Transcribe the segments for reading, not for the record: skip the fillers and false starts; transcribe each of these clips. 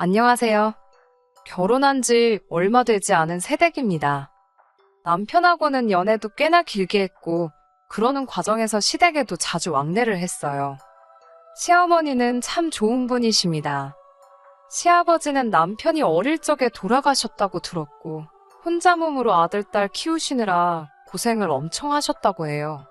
안녕하세요. 결혼한 지 얼마 되지 않은 새댁입니다. 남편하고는 연애도 꽤나 길게 했고, 그러는 과정에서 시댁에도 자주 왕래를 했어요. 시어머니는 참 좋은 분이십니다. 시아버지는 남편이 어릴 적에 돌아가셨다고 들었고, 혼자 몸으로 아들, 딸 키우시느라 고생을 엄청 하셨다고 해요.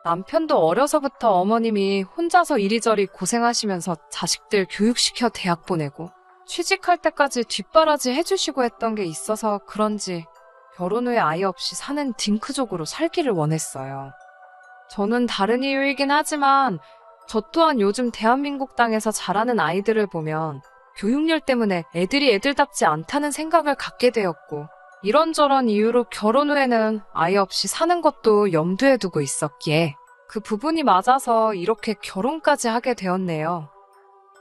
남편도 어려서부터 어머님이 혼자서 이리저리 고생하시면서 자식들 교육시켜 대학 보내고, 취직할 때까지 뒷바라지 해주시고 했던 게 있어서 그런지 결혼 후에 아이 없이 사는 딩크족으로 살기를 원했어요. 저는 다른 이유이긴 하지만 저 또한 요즘 대한민국 땅에서 자라는 아이들을 보면 교육열 때문에 애들이 애들답지 않다는 생각을 갖게 되었고, 이런저런 이유로 결혼 후에는 아이 없이 사는 것도 염두에 두고 있었기에 그 부분이 맞아서 이렇게 결혼까지 하게 되었네요.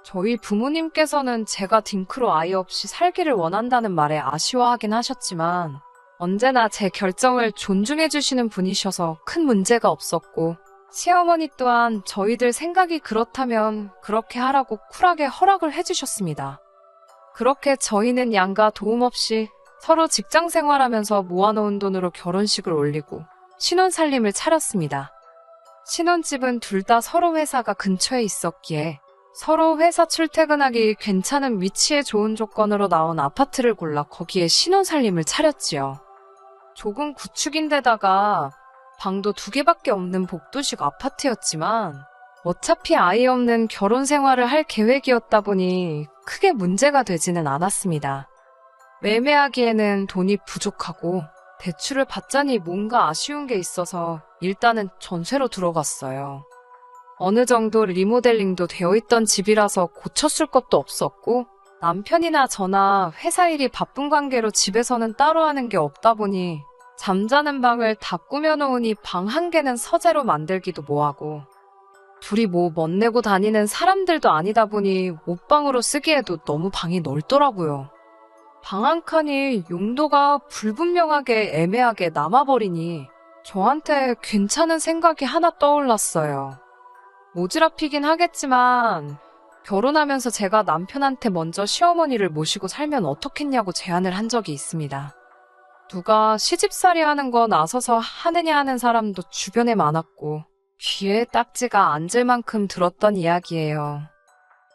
저희 부모님께서는 제가 딩크로 아이 없이 살기를 원한다는 말에 아쉬워하긴 하셨지만 언제나 제 결정을 존중해 주시는 분이셔서 큰 문제가 없었고, 시어머니 또한 저희들 생각이 그렇다면 그렇게 하라고 쿨하게 허락을 해주셨습니다. 그렇게 저희는 양가 도움 없이 서로 직장 생활하면서 모아놓은 돈으로 결혼식을 올리고 신혼살림을 차렸습니다. 신혼집은 둘 다 서로 회사가 근처에 있었기에 서로 회사 출퇴근하기 괜찮은 위치에 좋은 조건으로 나온 아파트를 골라 거기에 신혼살림을 차렸지요. 조금 구축인데다가 방도 2개밖에 없는 복도식 아파트였지만 어차피 아이 없는 결혼 생활을 할 계획이었다 보니 크게 문제가 되지는 않았습니다. 매매하기에는 돈이 부족하고 대출을 받자니 뭔가 아쉬운 게 있어서 일단은 전세로 들어갔어요. 어느 정도 리모델링도 되어 있던 집이라서 고쳤을 것도 없었고, 남편이나 저나 회사 일이 바쁜 관계로 집에서는 따로 하는 게 없다 보니 잠자는 방을 다 꾸며놓으니 방 1개는 서재로 만들기도 뭐하고, 둘이 뭐 멋내고 다니는 사람들도 아니다 보니 옷방으로 쓰기에도 너무 방이 넓더라고요. 방 1칸이 용도가 불분명하게 애매하게 남아버리니 저한테 괜찮은 생각이 하나 떠올랐어요. 모지랖이긴 하겠지만 결혼하면서 제가 남편한테 먼저 시어머니를 모시고 살면 어떻겠냐고 제안을 한 적이 있습니다. 누가 시집살이 하는 거 나서서 하느냐 하는 사람도 주변에 많았고 귀에 딱지가 앉을 만큼 들었던 이야기예요.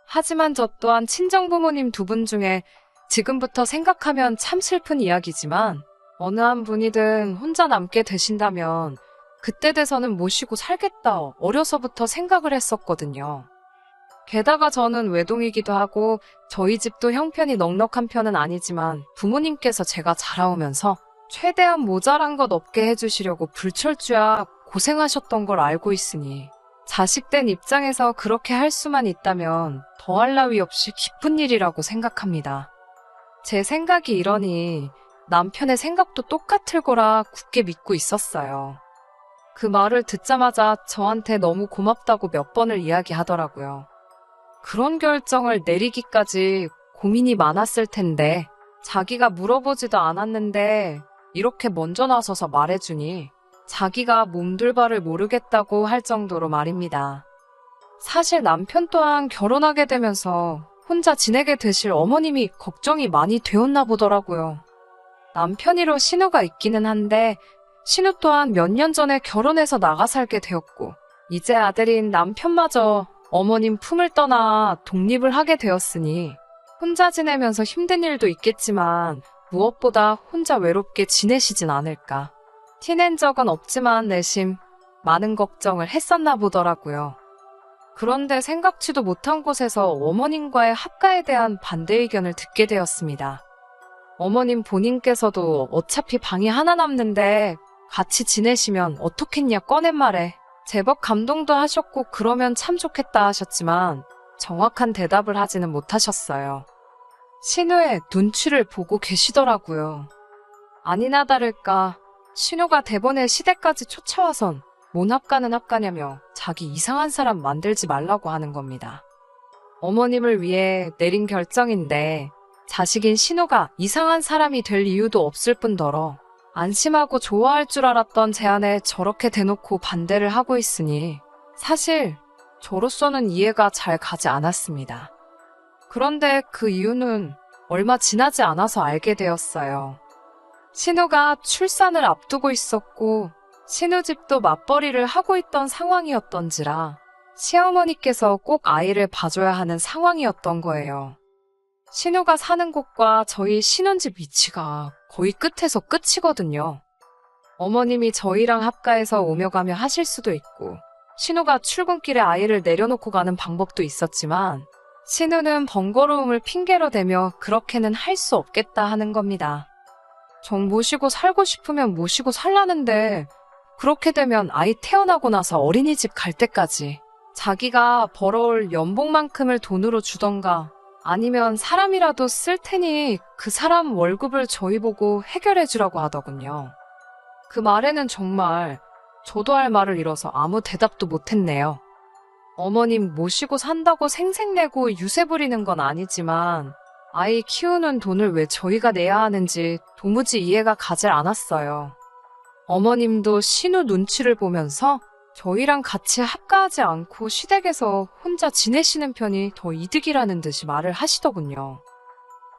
하지만 저 또한 친정부모님 2분 중에 지금부터 생각하면 참 슬픈 이야기지만 어느 한 분이든 혼자 남게 되신다면 그때 돼서는 모시고 살겠다 어려서부터 생각을 했었거든요. 게다가 저는 외동이기도 하고 저희 집도 형편이 넉넉한 편은 아니지만 부모님께서 제가 자라오면서 최대한 모자란 것 없게 해주시려고 불철주야 고생하셨던 걸 알고 있으니 자식된 입장에서 그렇게 할 수만 있다면 더할 나위 없이 기쁜 일이라고 생각합니다. 제 생각이 이러니 남편의 생각도 똑같을 거라 굳게 믿고 있었어요. 그 말을 듣자마자 저한테 너무 고맙다고 몇 번을 이야기하더라고요. 그런 결정을 내리기까지 고민이 많았을 텐데 자기가 물어보지도 않았는데 이렇게 먼저 나서서 말해주니 자기가 몸둘 바를 모르겠다고 할 정도로 말입니다. 사실 남편 또한 결혼하게 되면서 혼자 지내게 되실 어머님이 걱정이 많이 되었나 보더라고요. 남편이로 신우가 있기는 한데 신우 또한 몇 년 전에 결혼해서 나가 살게 되었고 이제 아들인 남편마저 어머님 품을 떠나 독립을 하게 되었으니 혼자 지내면서 힘든 일도 있겠지만 무엇보다 혼자 외롭게 지내시진 않을까. 티낸 적은 없지만 내심 많은 걱정을 했었나 보더라고요. 그런데 생각지도 못한 곳에서 어머님과의 합가에 대한 반대 의견을 듣게 되었습니다. 어머님 본인께서도 어차피 방이 하나 남는데 같이 지내시면 어떻겠냐 꺼낸 말에 제법 감동도 하셨고 그러면 참 좋겠다 하셨지만 정확한 대답을 하지는 못하셨어요. 신우의 눈치를 보고 계시더라고요. 아니나 다를까 신우가 대번에 시댁까지 쫓아와선 뭔 합가는 합가냐며 자기 이상한 사람 만들지 말라고 하는 겁니다. 어머님을 위해 내린 결정인데 자식인 신우가 이상한 사람이 될 이유도 없을 뿐더러 안심하고 좋아할 줄 알았던 제안에 저렇게 대놓고 반대를 하고 있으니 사실 저로서는 이해가 잘 가지 않았습니다. 그런데 그 이유는 얼마 지나지 않아서 알게 되었어요. 신우가 출산을 앞두고 있었고 신우 집도 맞벌이를 하고 있던 상황이었던지라 시어머니께서 꼭 아이를 봐줘야 하는 상황이었던 거예요. 신우가 사는 곳과 저희 신혼집 위치가 거의 끝에서 끝이거든요. 어머님이 저희랑 합가해서 오며 가며 하실 수도 있고 신우가 출근길에 아이를 내려놓고 가는 방법도 있었지만 신우는 번거로움을 핑계로 대며 그렇게는 할 수 없겠다 하는 겁니다. 전 모시고 살고 싶으면 모시고 살라는데 그렇게 되면 아이 태어나고 나서 어린이집 갈 때까지 자기가 벌어올 연봉만큼을 돈으로 주던가 아니면 사람이라도 쓸 테니 그 사람 월급을 저희 보고 해결해 주라고 하더군요. 그 말에는 정말 저도 할 말을 잃어서 아무 대답도 못했네요. 어머님 모시고 산다고 생색내고 유세 부리는 건 아니지만 아이 키우는 돈을 왜 저희가 내야 하는지 도무지 이해가 가질 않았어요. 어머님도 신우 눈치를 보면서 저희랑 같이 합가하지 않고 시댁에서 혼자 지내시는 편이 더 이득이라는 듯이 말을 하시더군요.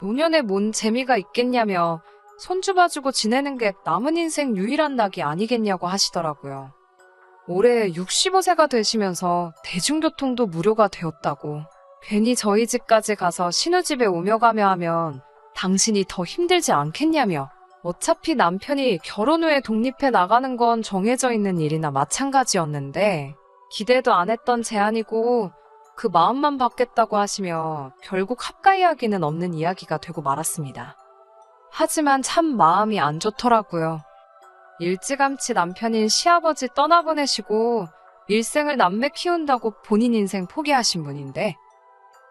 노년에 뭔 재미가 있겠냐며 손주 봐주고 지내는 게 남은 인생 유일한 낙이 아니겠냐고 하시더라고요. 올해 65세가 되시면서 대중교통도 무료가 되었다고 괜히 저희 집까지 가서 신우집에 오며 가며 하면 당신이 더 힘들지 않겠냐며 어차피 남편이 결혼 후에 독립해 나가는 건 정해져 있는 일이나 마찬가지였는데 기대도 안 했던 제안이고 그 마음만 받겠다고 하시며 결국 합가 이야기는 없는 이야기가 되고 말았습니다. 하지만 참 마음이 안 좋더라고요. 일찌감치 남편인 시아버지 떠나보내시고 일생을 남매 키운다고 본인 인생 포기하신 분인데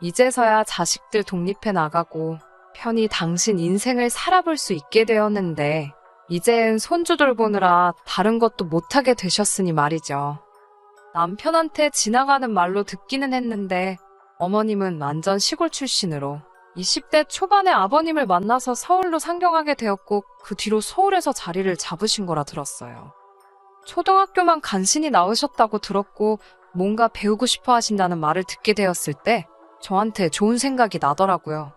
이제서야 자식들 독립해 나가고 편히 당신 인생을 살아볼 수 있게 되었는데 이젠 손주 돌보느라 다른 것도 못하게 되셨으니 말이죠. 남편한테 지나가는 말로 듣기는 했는데 어머님은 완전 시골 출신으로 20대 초반에 아버님을 만나서 서울로 상경하게 되었고 그 뒤로 서울에서 자리를 잡으신 거라 들었어요. 초등학교만 간신히 나오셨다고 들었고 뭔가 배우고 싶어 하신다는 말을 듣게 되었을 때 저한테 좋은 생각이 나더라고요.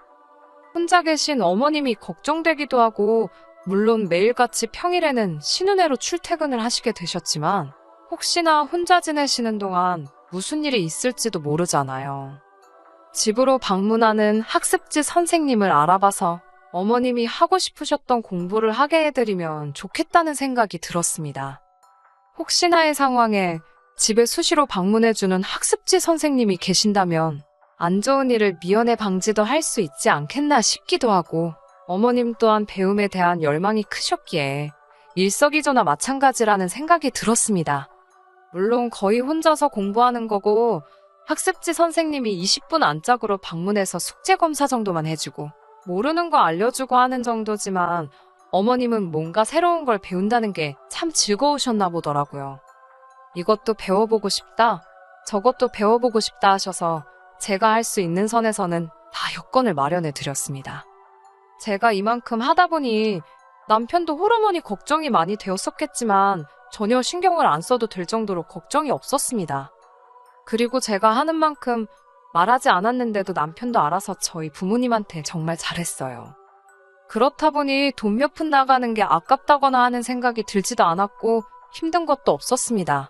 혼자 계신 어머님이 걱정되기도 하고 물론 매일같이 평일에는 신은혜로 출퇴근을 하시게 되셨지만 혹시나 혼자 지내시는 동안 무슨 일이 있을지도 모르잖아요. 집으로 방문하는 학습지 선생님을 알아봐서 어머님이 하고 싶으셨던 공부를 하게 해드리면 좋겠다는 생각이 들었습니다. 혹시나의 상황에 집에 수시로 방문해주는 학습지 선생님이 계신다면 안 좋은 일을 미연에 방지도 할 수 있지 않겠나 싶기도 하고 어머님 또한 배움에 대한 열망이 크셨기에 일석이조나 마찬가지라는 생각이 들었습니다. 물론 거의 혼자서 공부하는 거고 학습지 선생님이 20분 안짝으로 방문해서 숙제 검사 정도만 해주고 모르는 거 알려주고 하는 정도지만 어머님은 뭔가 새로운 걸 배운다는 게 참 즐거우셨나 보더라고요. 이것도 배워보고 싶다, 저것도 배워보고 싶다 하셔서 제가 할 수 있는 선에서는 다 여건을 마련해 드렸습니다. 제가 이만큼 하다 보니 남편도 호르몬이 걱정이 많이 되었었겠지만 전혀 신경을 안 써도 될 정도로 걱정이 없었습니다. 그리고 제가 하는 만큼 말하지 않았는데도 남편도 알아서 저희 부모님한테 정말 잘했어요. 그렇다 보니 돈 몇 푼 나가는 게 아깝다거나 하는 생각이 들지도 않았고 힘든 것도 없었습니다.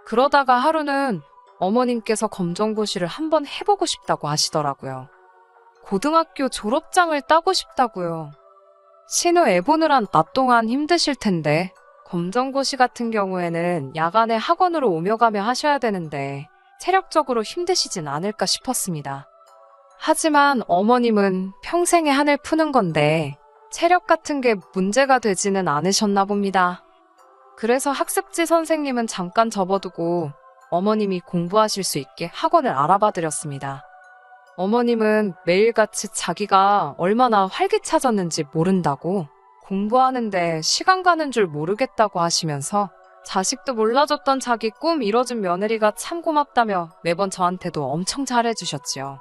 그러다가 하루는 어머님께서 검정고시를 한번 해보고 싶다고 하시더라고요. 고등학교 졸업장을 따고 싶다고요. 신우 애 보느란 낮 동안 힘드실 텐데 검정고시 같은 경우에는 야간에 학원으로 오며 가며 하셔야 되는데 체력적으로 힘드시진 않을까 싶었습니다. 하지만 어머님은 평생의 한을 푸는 건데 체력 같은 게 문제가 되지는 않으셨나 봅니다. 그래서 학습지 선생님은 잠깐 접어두고 어머님이 공부하실 수 있게 학원을 알아봐 드렸습니다. 어머님은 매일같이 자기가 얼마나 활기차졌는지 모른다고 공부하는데 시간 가는 줄 모르겠다고 하시면서 자식도 몰라줬던 자기 꿈 이뤄준 며느리가 참 고맙다며 매번 저한테도 엄청 잘해주셨지요.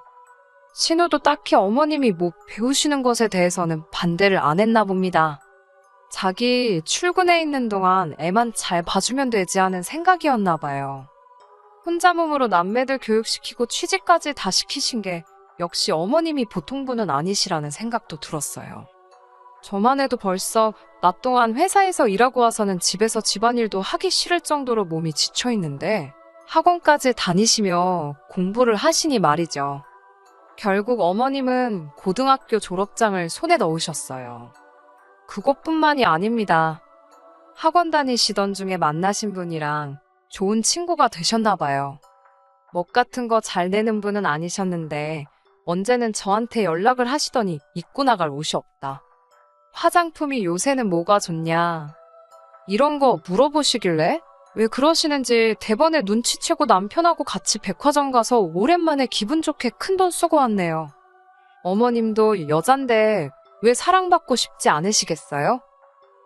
신우도 딱히 어머님이 뭐 배우시는 것에 대해서는 반대를 안 했나 봅니다. 자기 출근해 있는 동안 애만 잘 봐주면 되지 하는 생각이었나 봐요. 혼자 몸으로 남매들 교육시키고 취직까지 다 시키신 게 역시 어머님이 보통 분은 아니시라는 생각도 들었어요. 저만 해도 벌써 낮 동안 회사에서 일하고 와서는 집에서 집안일도 하기 싫을 정도로 몸이 지쳐 있는데 학원까지 다니시며 공부를 하시니 말이죠. 결국 어머님은 고등학교 졸업장을 손에 넣으셨어요. 그것뿐만이 아닙니다. 학원 다니시던 중에 만나신 분이랑 좋은 친구가 되셨나 봐요. 멋 같은 거 잘 내는 분은 아니셨는데 언제는 저한테 연락을 하시더니 입고 나갈 옷이 없다. 화장품이 요새는 뭐가 좋냐? 이런 거 물어보시길래 왜 그러시는지 대번에 눈치채고 남편하고 같이 백화점 가서 오랜만에 기분 좋게 큰돈 쓰고 왔네요. 어머님도 여잔데 왜 사랑받고 싶지 않으시겠어요?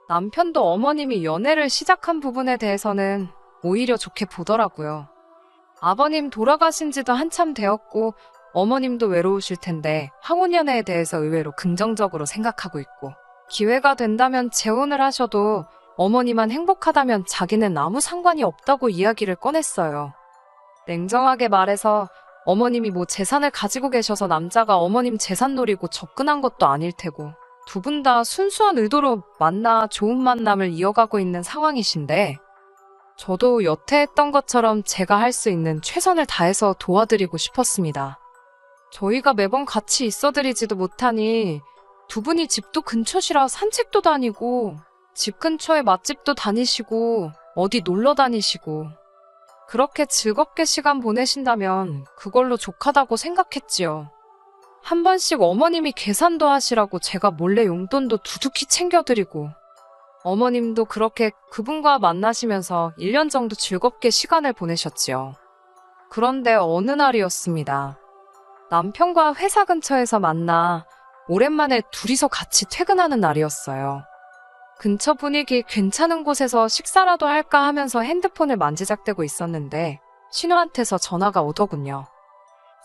남편도 어머님이 연애를 시작한 부분에 대해서는 오히려 좋게 보더라고요. 아버님 돌아가신 지도 한참 되었고 어머님도 외로우실 텐데 황혼연애에 대해서 의외로 긍정적으로 생각하고 있고 기회가 된다면 재혼을 하셔도 어머니만 행복하다면 자기는 아무 상관이 없다고 이야기를 꺼냈어요. 냉정하게 말해서 어머님이 뭐 재산을 가지고 계셔서 남자가 어머님 재산 노리고 접근한 것도 아닐 테고 두 분 다 순수한 의도로 만나 좋은 만남을 이어가고 있는 상황이신데 저도 여태 했던 것처럼 제가 할 수 있는 최선을 다해서 도와드리고 싶었습니다. 저희가 매번 같이 있어드리지도 못하니 두 분이 집도 근처시라 산책도 다니고 집 근처에 맛집도 다니시고 어디 놀러 다니시고 그렇게 즐겁게 시간 보내신다면 그걸로 족하다고 생각했지요. 한 번씩 어머님이 계산도 하시라고 제가 몰래 용돈도 두둑히 챙겨드리고 어머님도 그렇게 그분과 만나시면서 1년 정도 즐겁게 시간을 보내셨지요. 그런데 어느 날이었습니다. 남편과 회사 근처에서 만나 오랜만에 둘이서 같이 퇴근하는 날이었어요. 근처 분위기 괜찮은 곳에서 식사라도 할까 하면서 핸드폰을 만지작대고 있었는데 신우한테서 전화가 오더군요.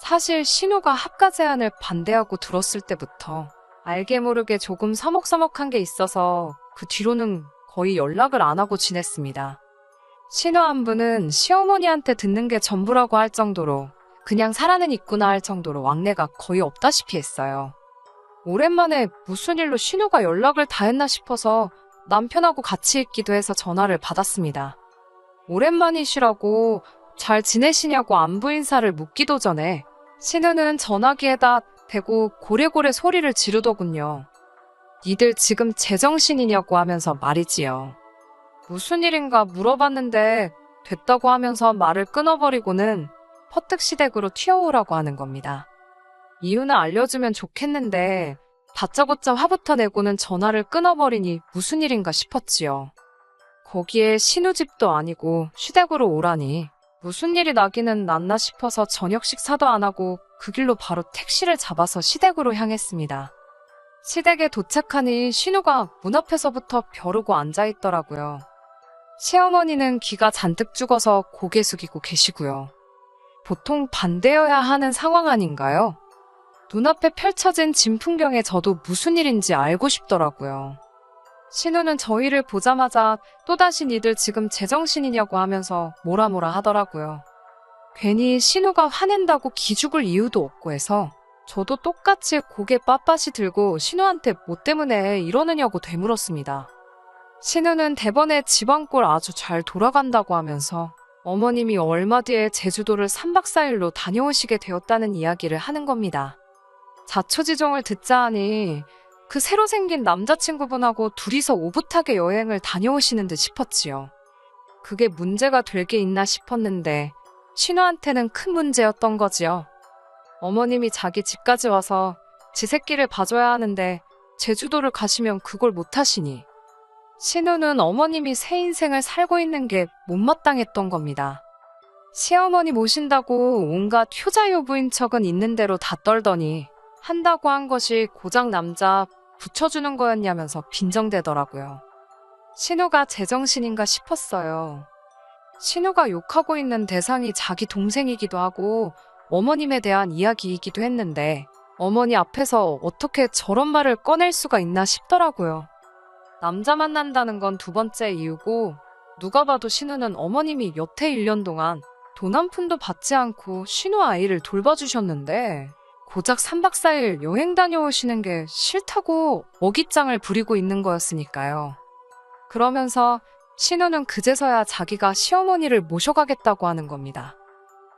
사실 신우가 합가 제안을 반대하고 들었을 때부터 알게 모르게 조금 서먹서먹한 게 있어서 그 뒤로는 거의 연락을 안 하고 지냈습니다. 신우 안부는 시어머니한테 듣는 게 전부라고 할 정도로 그냥 살아는 있구나 할 정도로 왕래가 거의 없다시피 했어요. 오랜만에 무슨 일로 신우가 연락을 다 했나 싶어서 남편하고 같이 있기도 해서 전화를 받았습니다. 오랜만이시라고 잘 지내시냐고 안부 인사를 묻기도 전에 신우는 전화기에다 대고 고래고래 소리를 지르더군요. 니들 지금 제정신이냐고 하면서 말이지요. 무슨 일인가 물어봤는데 됐다고 하면서 말을 끊어버리고는 퍼뜩시댁으로 튀어오라고 하는 겁니다. 이유는 알려주면 좋겠는데 다짜고짜 화부터 내고는 전화를 끊어버리니 무슨 일인가 싶었지요. 거기에 신우 집도 아니고 시댁으로 오라니 무슨 일이 나기는 났나 싶어서 저녁 식사도 안 하고 그 길로 바로 택시를 잡아서 시댁으로 향했습니다. 시댁에 도착하니 신우가 문 앞에서부터 벼르고 앉아있더라고요. 시어머니는 기가 잔뜩 죽어서 고개 숙이고 계시고요. 보통 반대여야 하는 상황 아닌가요? 눈앞에 펼쳐진 진풍경에 저도 무슨 일인지 알고 싶더라고요. 신우는 저희를 보자마자 또다시 니들 지금 제정신이냐고 하면서 뭐라 하더라고요. 괜히 신우가 화낸다고 기죽을 이유도 없고 해서 저도 똑같이 고개 빳빳이 들고 신우한테 뭐 때문에 이러느냐고 되물었습니다. 신우는 대번에 집안꼴 아주 잘 돌아간다고 하면서 어머님이 얼마 뒤에 제주도를 3박 4일로 다녀오시게 되었다는 이야기를 하는 겁니다. 자초지종을 듣자 하니 그 새로 생긴 남자친구분하고 둘이서 오붓하게 여행을 다녀오시는 듯 싶었지요. 그게 문제가 될 게 있나 싶었는데 신우한테는 큰 문제였던 거지요. 어머님이 자기 집까지 와서 지 새끼를 봐줘야 하는데 제주도를 가시면 그걸 못하시니 신우는 어머님이 새 인생을 살고 있는 게 못마땅했던 겁니다. 시어머니 모신다고 온갖 효자효부인 척은 있는 대로 다 떨더니 한다고 한 것이 고작 남자 붙여주는 거였냐면서 빈정대더라고요. 신우가 제정신인가 싶었어요. 신우가 욕하고 있는 대상이 자기 동생이기도 하고 어머님에 대한 이야기이기도 했는데 어머니 앞에서 어떻게 저런 말을 꺼낼 수가 있나 싶더라고요. 남자 만난다는 건 두 번째 이유고 누가 봐도 신우는 어머님이 여태 1년 동안 돈 한 푼도 받지 않고 신우 아이를 돌봐주셨는데 고작 3박 4일 여행 다녀오시는 게 싫다고 어깃장을 부리고 있는 거였으니까요. 그러면서 신우는 그제서야 자기가 시어머니를 모셔가겠다고 하는 겁니다.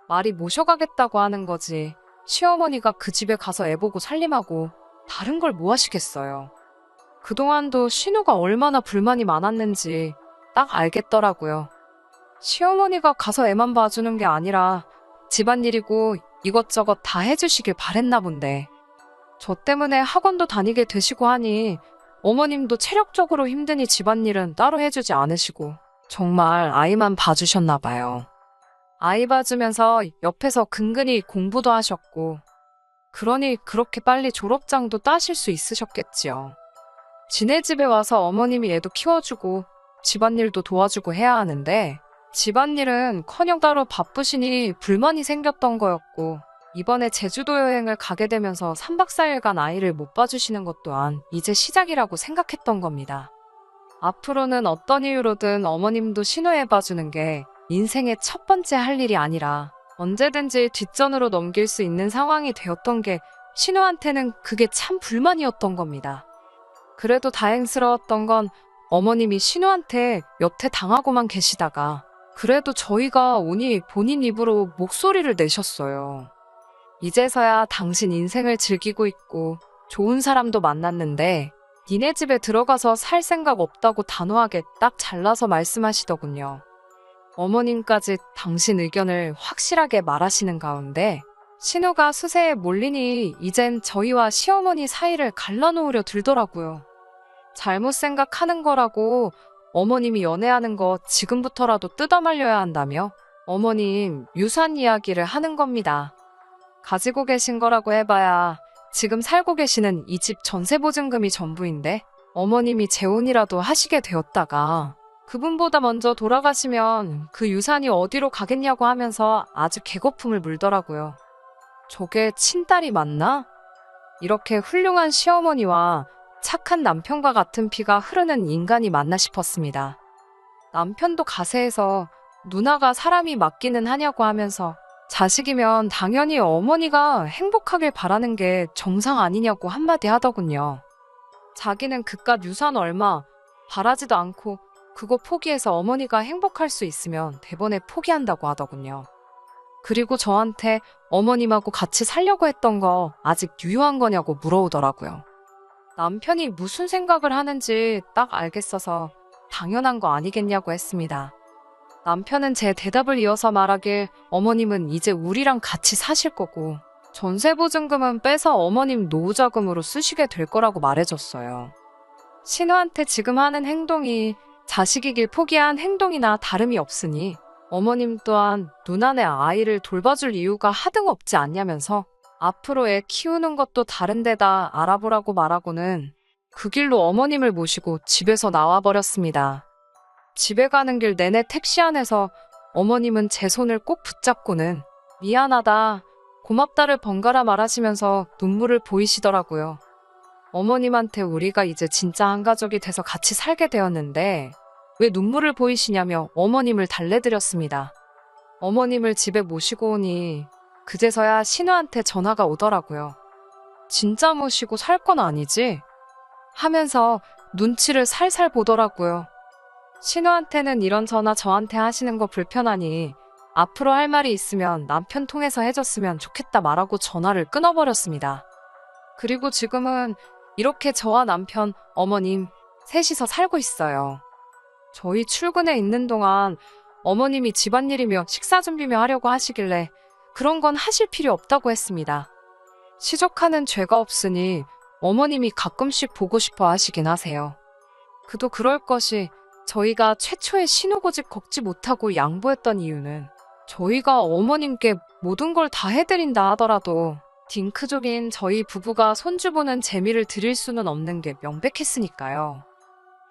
말이 모셔가겠다고 하는 거지. 시어머니가 그 집에 가서 애보고 살림하고 다른 걸 뭐 하시겠어요. 그동안도 신우가 얼마나 불만이 많았는지 딱 알겠더라고요. 시어머니가 가서 애만 봐주는 게 아니라 집안일이고 이것저것 다 해주시길 바랬나 본데. 저 때문에 학원도 다니게 되시고 하니 어머님도 체력적으로 힘드니 집안일은 따로 해주지 않으시고 정말 아이만 봐주셨나 봐요. 아이 봐주면서 옆에서 근근히 공부도 하셨고 그러니 그렇게 빨리 졸업장도 따실 수 있으셨겠지요. 지네 집에 와서 어머님이 애도 키워주고 집안일도 도와주고 해야 하는데 집안일은커녕 따로 바쁘시니 불만이 생겼던 거였고 이번에 제주도 여행을 가게 되면서 3박 4일간 아이를 못 봐주시는 것 또한 이제 시작이라고 생각했던 겁니다. 앞으로는 어떤 이유로든 어머님도 신우해 봐주는 게 인생의 첫 번째 할 일이 아니라 언제든지 뒷전으로 넘길 수 있는 상황이 되었던 게 신우한테는 그게 참 불만이었던 겁니다. 그래도 다행스러웠던 건 어머님이 신우한테 여태 당하고만 계시다가 그래도 저희가 오니 본인 입으로 목소리를 내셨어요. 이제서야 당신 인생을 즐기고 있고 좋은 사람도 만났는데 니네 집에 들어가서 살 생각 없다고 단호하게 딱 잘라서 말씀하시더군요. 어머님까지 당신 의견을 확실하게 말하시는 가운데 신우가 수세에 몰리니 이젠 저희와 시어머니 사이를 갈라놓으려 들더라고요. 잘못 생각하는 거라고 어머님이 연애하는 거 지금부터라도 뜯어말려야 한다며 어머님 유산 이야기를 하는 겁니다. 가지고 계신 거라고 해봐야 지금 살고 계시는 이 집 전세보증금이 전부인데 어머님이 재혼이라도 하시게 되었다가 그분보다 먼저 돌아가시면 그 유산이 어디로 가겠냐고 하면서 아주 개거품을 물더라고요. 저게 친딸이 맞나? 이렇게 훌륭한 시어머니와 착한 남편과 같은 피가 흐르는 인간이 맞나 싶었습니다. 남편도 가세해서 누나가 사람이 맞기는 하냐고 하면서 자식이면 당연히 어머니가 행복하길 바라는 게 정상 아니냐고 한마디 하더군요. 자기는 그깟 유산 얼마 바라지도 않고 그거 포기해서 어머니가 행복할 수 있으면 대번에 포기한다고 하더군요. 그리고 저한테 어머님하고 같이 살려고 했던 거 아직 유효한 거냐고 물어오더라고요. 남편이 무슨 생각을 하는지 딱 알겠어서 당연한 거 아니겠냐고 했습니다. 남편은 제 대답을 이어서 말하길 어머님은 이제 우리랑 같이 사실 거고 전세보증금은 빼서 어머님 노후자금으로 쓰시게 될 거라고 말해줬어요. 신우한테 지금 하는 행동이 자식이길 포기한 행동이나 다름이 없으니 어머님 또한 누나네 아이를 돌봐줄 이유가 하등없지 않냐면서 앞으로 애 키우는 것도 다른 데다 알아보라고 말하고는 그 길로 어머님을 모시고 집에서 나와버렸습니다. 집에 가는 길 내내 택시 안에서 어머님은 제 손을 꼭 붙잡고는 미안하다, 고맙다를 번갈아 말하시면서 눈물을 보이시더라고요. 어머님한테 우리가 이제 진짜 한 가족이 돼서 같이 살게 되었는데 왜 눈물을 보이시냐며 어머님을 달래드렸습니다. 어머님을 집에 모시고 오니 그제서야 신우한테 전화가 오더라고요. 진짜 모시고 살 건 아니지? 하면서 눈치를 살살 보더라고요. 신우한테는 이런 전화 저한테 하시는 거 불편하니 앞으로 할 말이 있으면 남편 통해서 해줬으면 좋겠다 말하고 전화를 끊어버렸습니다. 그리고 지금은 이렇게 저와 남편, 어머님 셋이서 살고 있어요. 저희 출근해 있는 동안 어머님이 집안일이며 식사 준비며 하려고 하시길래 그런 건 하실 필요 없다고 했습니다. 시족하는 죄가 없으니 어머님이 가끔씩 보고 싶어 하시긴 하세요. 그도 그럴 것이 저희가 최초의 신우고집 걷지 못하고 양보했던 이유는 저희가 어머님께 모든 걸 다 해드린다 하더라도 딩크족인 저희 부부가 손주 보는 재미를 드릴 수는 없는 게 명백했으니까요.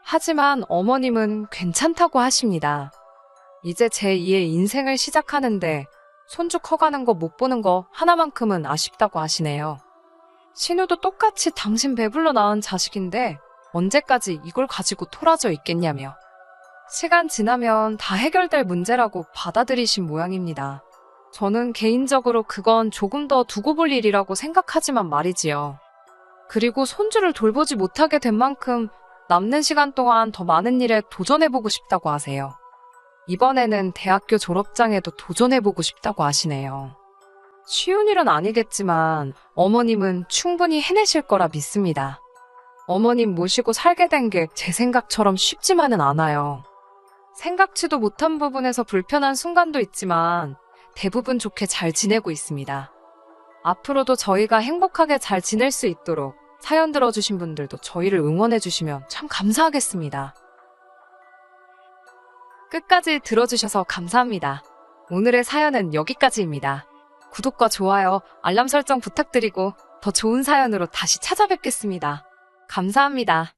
하지만 어머님은 괜찮다고 하십니다. 이제 제2의 인생을 시작하는데 손주 커가는 거 못 보는 거 하나만큼은 아쉽다고 하시네요. 신우도 똑같이 당신 배불러 낳은 자식인데 언제까지 이걸 가지고 토라져 있겠냐며 시간 지나면 다 해결될 문제라고 받아들이신 모양입니다. 저는 개인적으로 그건 조금 더 두고 볼 일이라고 생각하지만 말이지요. 그리고 손주를 돌보지 못하게 된 만큼 남는 시간 동안 더 많은 일에 도전해보고 싶다고 하세요. 이번에는 대학교 졸업장에도 도전해보고 싶다고 하시네요. 쉬운 일은 아니겠지만 어머님은 충분히 해내실 거라 믿습니다. 어머님 모시고 살게 된 게 제 생각처럼 쉽지만은 않아요. 생각지도 못한 부분에서 불편한 순간도 있지만 대부분 좋게 잘 지내고 있습니다. 앞으로도 저희가 행복하게 잘 지낼 수 있도록 사연 들어주신 분들도 저희를 응원해주시면 참 감사하겠습니다. 끝까지 들어주셔서 감사합니다. 오늘의 사연은 여기까지입니다. 구독과 좋아요, 알람 설정 부탁드리고 더 좋은 사연으로 다시 찾아뵙겠습니다. 감사합니다.